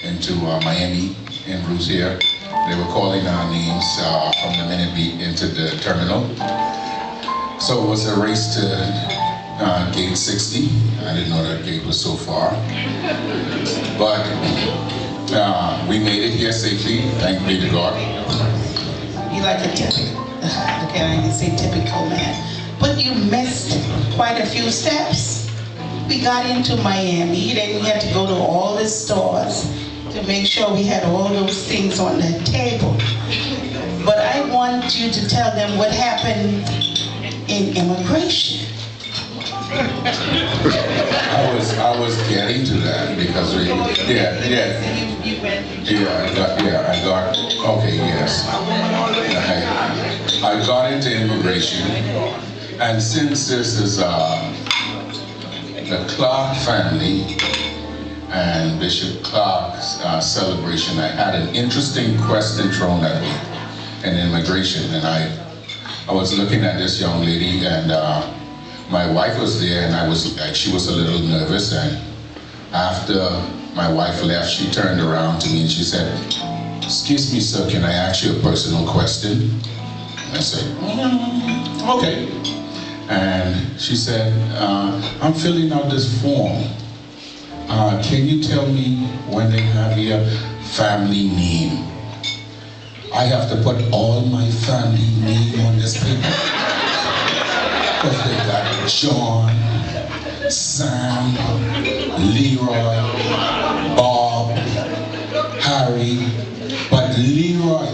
into Miami en route here. They were calling our names from the minute we entered the terminal. So it was a race to gate 60. I didn't know that gate was so far. But we made it here safely, thank be to God. You like a typical, okay, I didn't say typical man, but you missed quite a few steps. We got into Miami, then we had to go to all the stores to make sure we had all those things on the table. But I want you to tell them what happened in immigration. I was getting to that because we, I got, okay, yes. I got into immigration, and since this is the Clarke family and Bishop Clarke's celebration, I had an interesting question thrown at me in immigration, and I was looking at this young lady, and my wife was there, and she was a little nervous, and after my wife left, she turned around to me and she said, "Excuse me, sir, can I ask you a personal question?" I said, okay. And she said, "I'm filling out this form. Can you tell me when they have your family name? I have to put all my family name on this paper. Because they got John, Sam, Leroy, Bob, Harry, but Leroy.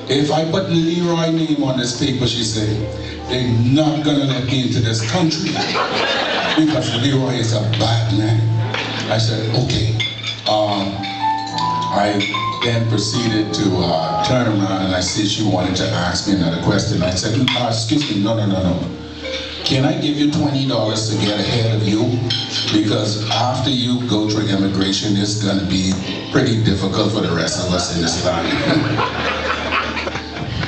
If I put Leroy name on this paper," she said, "they're not gonna let me into this country because Leroy is a bad man." I said, okay. I then proceeded to turn around, and I said she wanted to ask me another question. I said, "Excuse me, no. Can I give you $20 to get ahead of you? Because after you go through immigration, it's gonna be pretty difficult for the rest of us in this line."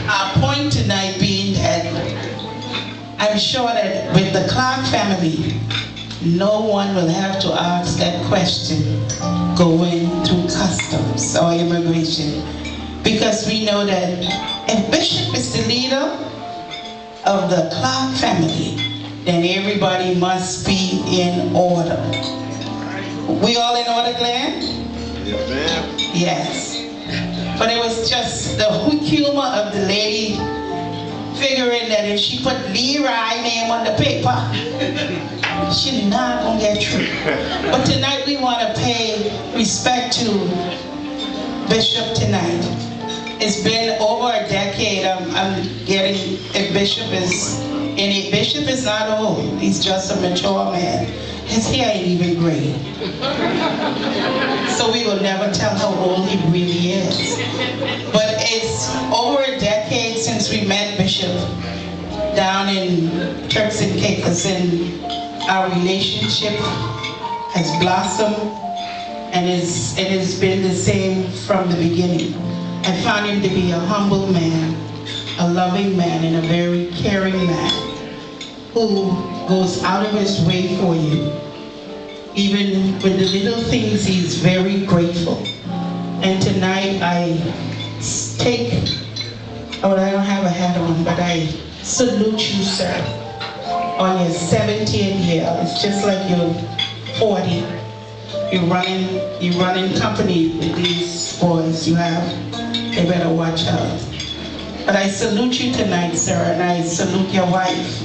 Our point tonight being that I'm sure that with the Clarke family, no one will have to ask that question going through customs or immigration, because we know that if Bishop is the leader of the Clarke family, then everybody must be in order. We all in order, Glenn? Yes, ma'am. Yes. But it was just the humor of the lady figuring that if she put Leroy name on the paper, she's not gonna get through. But tonight we want to pay respect to Bishop tonight. It's been over a decade. I'm getting, if Bishop is, and if Bishop is not old, he's just a mature man. His hair ain't even gray. So we will never tell how old he really is. But it's over a decade since we met Bishop down in Turks and Caicos, and our relationship has blossomed, and it has been the same from the beginning. I found him to be a humble man, a loving man, and a very caring man who goes out of his way for you. Even with the little things, he's very grateful. And tonight I I don't have a hat on, but I salute you, sir, on your 70th year. It's just like you're 40. You're running company with these boys you have. They better watch out. But I salute you tonight, sir, and I salute your wife,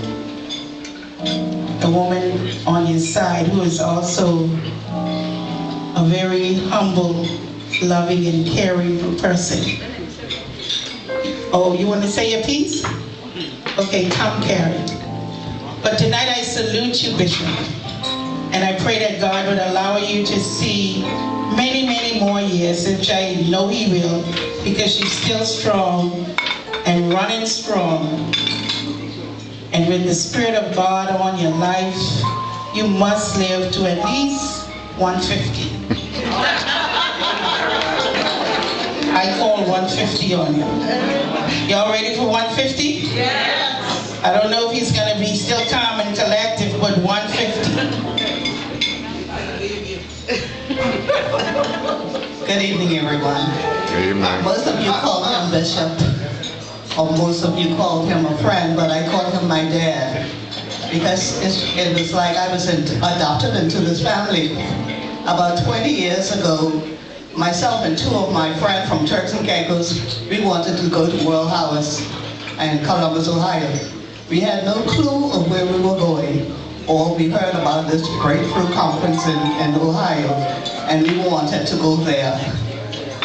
the woman on your side, who is also a very humble, loving, and caring person. Oh, you want to say your piece? Okay, come, Karen. But tonight I salute you, Bishop, and I pray that God would allow you to see many, many more years, which I know He will, because you're still strong and running strong. And with the Spirit of God on your life, you must live to at least 150. I call 150 on you. Y'all ready for 150? Yes. I don't know if he's going to be still calm and collective, but 150. Good evening, everyone. Good evening. Most of you call him Bishop, or most of you called him a friend, but I called him my dad because it was like I was adopted into this family. About 20 years ago, myself and two of my friends from Turks and Caicos, we wanted to go to World House in Columbus, Ohio. We had no clue of where we were going. All we heard about this breakthrough conference in Ohio, and we wanted to go there.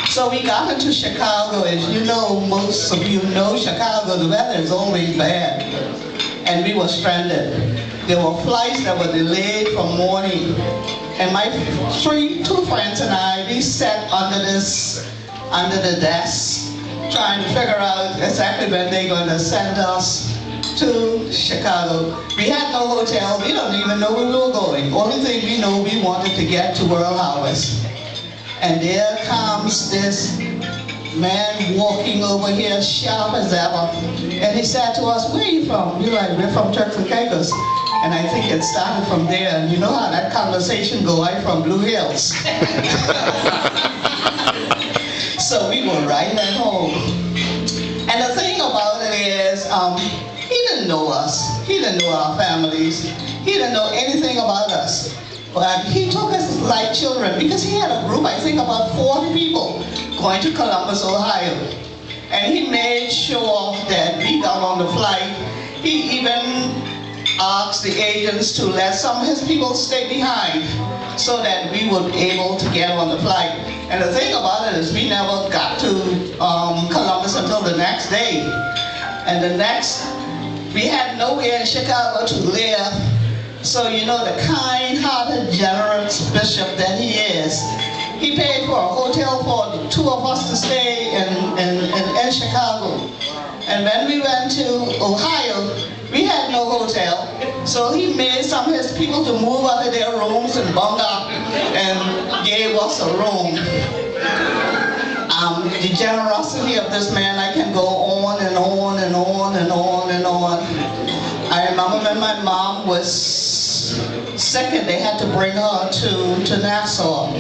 So we got into Chicago. As you know, most of you know Chicago, the weather is always bad. And we were stranded. There were flights that were delayed from morning. And my two friends and I, we sat under the desk, trying to figure out exactly when they're going to send us to Chicago. We had no hotel. We don't even know where we were going. Only thing we know, we wanted to get to World House. And there comes this man walking over here, sharp as ever. And he said to us, "Where are you from?" We're like, "We're from Turks and Caicos." And I think it started from there. And you know how that conversation goes, I'm from Blue Hills. So we were right at home. And the thing about it is, he didn't know us. He didn't know our families. He didn't know anything about us. But he took us like children because he had a group, I think about 40 people going to Columbus, Ohio. And he made sure that we got on the flight. He even asked the agents to let some of his people stay behind so that we would be able to get on the flight. And the thing about it is we never got to Columbus until the next day. And we had nowhere in Chicago to live. So you know the kind-hearted, generous bishop that he is. He paid for a hotel for the two of us to stay in Chicago. And when we went to Ohio, we had no hotel. So he made some of his people to move out of their rooms and bung up and gave us a room. The generosity of this man, I can go on and on and on and on and on. I remember when my mom was sick and they had to bring her to Nassau.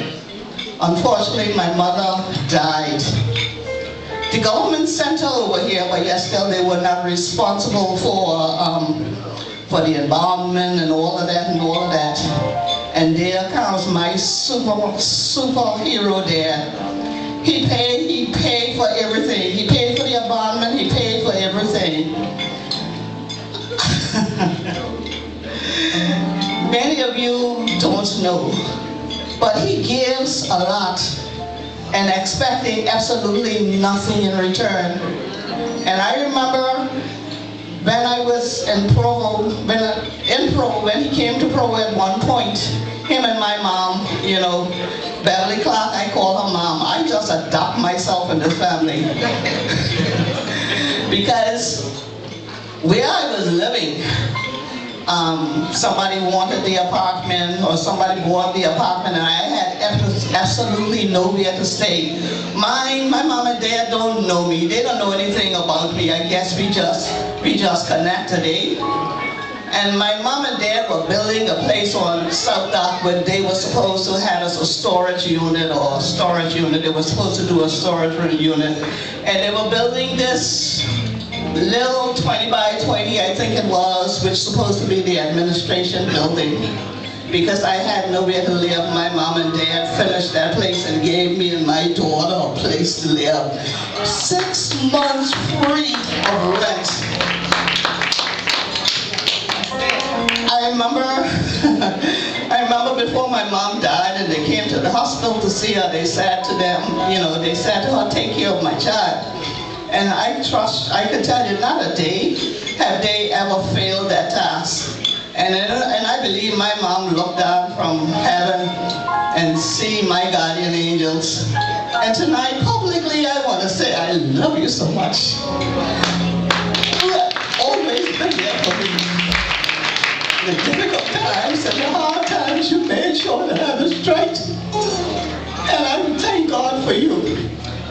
Unfortunately, my mother died. The government sent her over here, but yet still they were not responsible for the embalmment and all of that and all of that. And there comes my superhero there. He paid for everything. He paid for the embalmment, he paid for everything. Many of you don't know, but he gives a lot and expecting absolutely nothing in return. And I remember when I was in Provo, when he came to Provo at one point, him and my mom, you know, Beverly Clarke, I call her mom. I just adopt myself in this family. Because where I was living, somebody wanted the apartment or somebody bought the apartment and I had absolutely nowhere to stay. My mom and dad don't know me. They don't know anything about me. I guess we just connected, eh? And my mom and dad were building a place on South Dock where they were supposed to have us a storage unit or a storage unit. They were supposed to do a storage unit. And they were building this little 20 by 20, I think it was, which was supposed to be the administration building. Because I had nowhere to live, my mom and dad finished that place and gave me and my daughter a place to live. 6 months free of rent. I remember before my mom died and they came to the hospital to see her, they said to them, you know, they said to her, "Take care of my child." And I can tell you, not a day have they ever failed that task. And I believe my mom looked down from heaven and see my guardian angels. And tonight, publicly, I want to say, I love you so much. You have always been there for me. The difficult times and the hard times, you made sure that I was straight. And I thank God for you.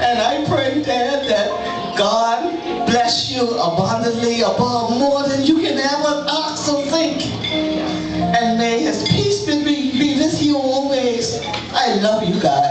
And I pray, Dad, that God bless you abundantly above more than you can ever ask or think. And may his peace be with you always. I love you guys.